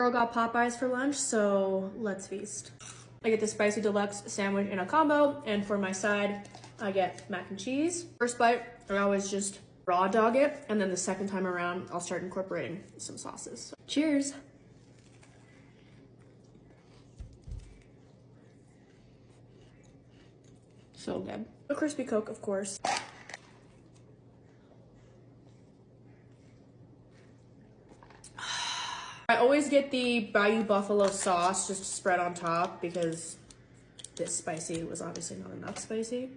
Girl got Popeyes for lunch, so let's feast. I get the spicy deluxe sandwich in a combo, and for my side, I get mac and cheese. First bite, I always just raw dog it, and then the second time around, I'll start incorporating some sauces. So, cheers. So good. A crispy Coke, of course. I always get the Bayou Buffalo sauce just to spread on top because this spicy was obviously not enough spicy.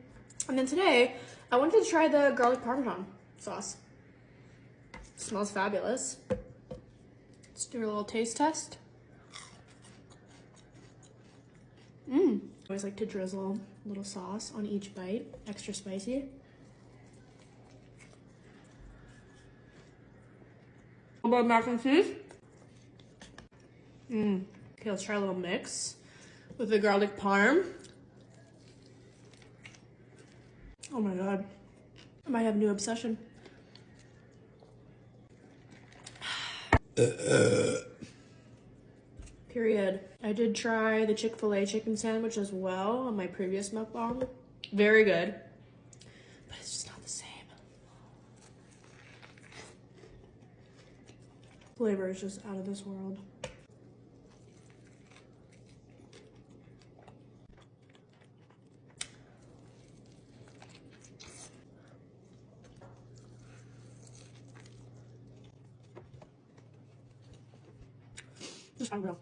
And then today, I wanted to try the garlic parmesan sauce. It smells fabulous. Let's do a little taste test. I always like to drizzle a little sauce on each bite, extra spicy. A little bit of mac and cheese. Okay, let's try a little mix with the garlic parm. Oh my god, I might have a new obsession. Period. I did try the Chick-fil-A chicken sandwich as well on my previous mukbang. Very good, but it's just not the same. Flavor is just out of this world. Just unreal.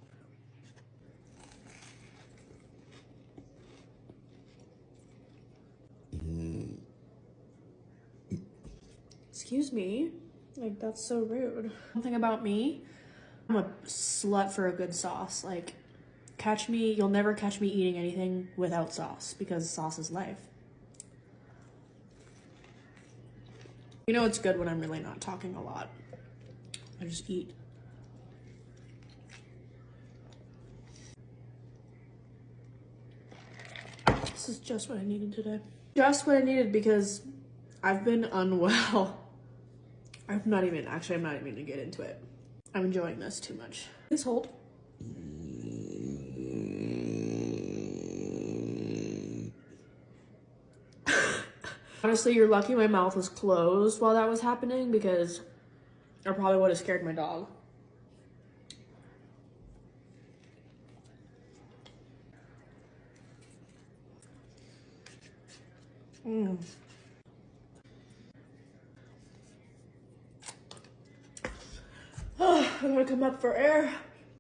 Excuse me, like that's so rude. One thing about me, I'm a slut for a good sauce. Like, you'll never catch me eating anything without sauce because sauce is life. You know it's good when I'm really not talking a lot. I just eat. This is just what I needed today. Just what I needed because I've been unwell. I'm not even gonna get into it. I'm enjoying this too much. Please hold. Honestly, you're lucky my mouth was closed while that was happening because I probably would have scared my dog. I'm gonna come up for air.